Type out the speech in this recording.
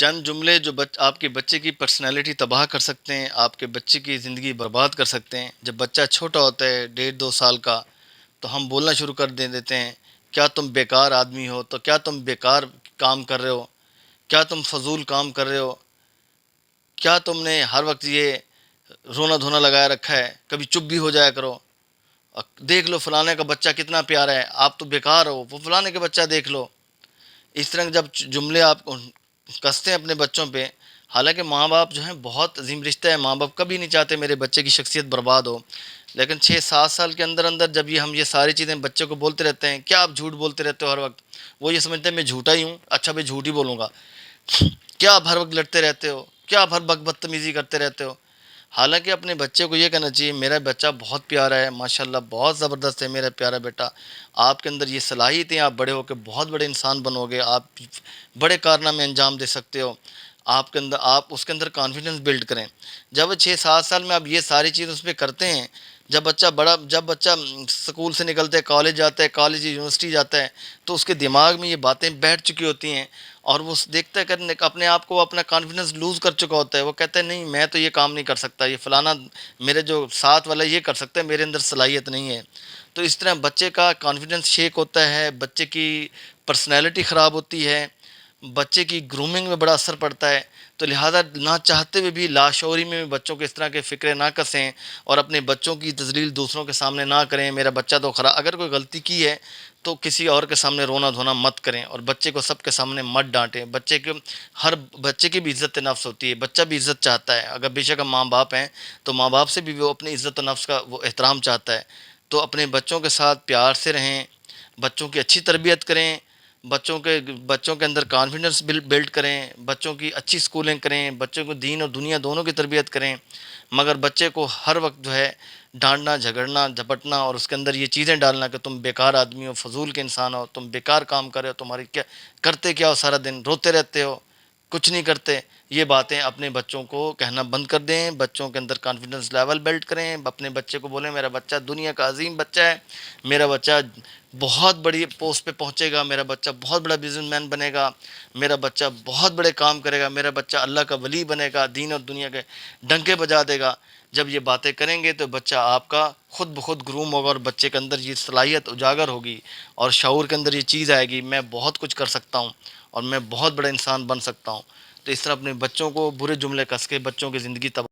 چند جملے جو آپ کے بچے کی پرسنالٹی تباہ کر سکتے ہیں، آپ کے بچے کی زندگی برباد کر سکتے ہیں۔ جب بچہ چھوٹا ہوتا ہے 1.5 2 سال کا، تو ہم بولنا شروع کر دے دیتے ہیں، کیا تم بیکار آدمی ہو؟ تو کیا تم بیکار کام کر رہے ہو؟ کیا تم فضول کام کر رہے ہو؟ کیا تم نے ہر وقت یہ رونا دھونا لگایا رکھا ہے؟ کبھی چپ بھی ہو جایا کرو۔ دیکھ لو فلانے کا بچہ کتنا پیارا ہے، آپ تو بیکار ہو، وہ فلانے کا بچہ دیکھ لو۔ اس طرح کے جب جملے آپ کستے ہیں اپنے بچوں پہ، حالانکہ ماں باپ جو ہیں بہت عظیم رشتہ ہے، ماں باپ کبھی نہیں چاہتے میرے بچے کی شخصیت برباد ہو، لیکن 6 7 سال کے اندر اندر جب ہم یہ ساری چیزیں بچے کو بولتے رہتے ہیں، کیا آپ جھوٹ بولتے رہتے ہو ہر وقت، وہ یہ سمجھتے ہیں میں جھوٹا ہی ہوں، اچھا میں جھوٹ ہی بولوں گا، کیا آپ ہر وقت لڑتے رہتے ہو، کیا آپ ہر وقت بدتمیزی کرتے رہتے ہو۔ حالانکہ اپنے بچے کو یہ کہنا چاہیے میرا بچہ بہت پیارا ہے، ماشاءاللہ بہت زبردست ہے میرا پیارا بیٹا، آپ کے اندر یہ صلاحیت ہے، آپ بڑے ہو کے بہت بڑے انسان بنو گے، آپ بڑے کارنامے انجام دے سکتے ہو، آپ کے اندر آپ اس کے اندر کانفیڈنس بلڈ کریں۔ جب 6 7 سال میں آپ یہ ساری چیز اس پہ کرتے ہیں، جب بچہ اسکول سے نکلتا ہے، کالج جاتا ہے، کالج یونیورسٹی جاتا ہے، تو اس کے دماغ میں یہ باتیں بیٹھ چکی ہوتی ہیں، اور وہ دیکھتا ہے کہ اپنے آپ کو اپنا کانفیڈنس لوز کر چکا ہوتا ہے، وہ کہتا ہے نہیں میں تو یہ کام نہیں کر سکتا، یہ فلانا میرے جو ساتھ والا یہ کر سکتا ہے، میرے اندر صلاحیت نہیں ہے۔ تو اس طرح بچے کا کانفیڈنس شیک ہوتا ہے، بچے کی پرسنالٹی خراب ہوتی ہے، بچے کی گرومنگ میں بڑا اثر پڑتا ہے۔ تو لہٰذا نہ چاہتے ہوئے بھی لاشعوری میں بچوں کو اس طرح کے فکریں نہ کسیں، اور اپنے بچوں کی تذلیل دوسروں کے سامنے نہ کریں، میرا بچہ تو خراب، اگر کوئی غلطی کی ہے تو کسی اور کے سامنے رونا دھونا مت کریں، اور بچے کو سب کے سامنے مت ڈانٹیں۔ ہر بچے کی بھی عزت نفس ہوتی ہے، بچہ بھی عزت چاہتا ہے، اگر بے شک ہم ماں باپ ہیں تو ماں باپ سے بھی وہ اپنی عزت نفس کا وہ احترام چاہتا ہے۔ تو اپنے بچوں کے ساتھ پیار سے رہیں، بچوں کی اچھی تربیت کریں، بچوں کے اندر کانفیڈنس بلڈ کریں، بچوں کی اچھی اسکولنگ کریں، بچوں کو دین اور دنیا دونوں کی تربیت کریں، مگر بچے کو ہر وقت جو ہے ڈانٹنا جھگڑنا جھپٹنا اور اس کے اندر یہ چیزیں ڈالنا کہ تم بیکار آدمی ہو، فضول کے انسان ہو، تم بیکار کام کر رہے ہو، تمہاری کیا کرتے کیا ہو، سارا دن روتے رہتے ہو، کچھ نہیں کرتے، یہ باتیں اپنے بچوں کو کہنا بند کر دیں۔ بچوں کے اندر کانفیڈنس لیول بلڈ کریں، اپنے بچے کو بولیں میرا بچہ دنیا کا عظیم بچہ ہے، میرا بچہ بہت بڑی پوسٹ پہ پہنچے گا، میرا بچہ بہت بڑا بزنس مین بنے گا، میرا بچہ بہت بڑے کام کرے گا، میرا بچہ اللہ کا ولی بنے گا، دین اور دنیا کے ڈنکے بجا دے گا۔ جب یہ باتیں کریں گے تو بچہ آپ کا خود بخود گروم ہوگا، اور بچے کے اندر یہ صلاحیت اجاگر ہوگی، اور شعور کے اندر یہ چیز آئے گی میں بہت کچھ کر سکتا ہوں، اور میں بہت بڑا انسان بن سکتا ہوں۔ تو اس طرح اپنے بچوں کو برے جملے کس کے بچوں کی زندگی تباہ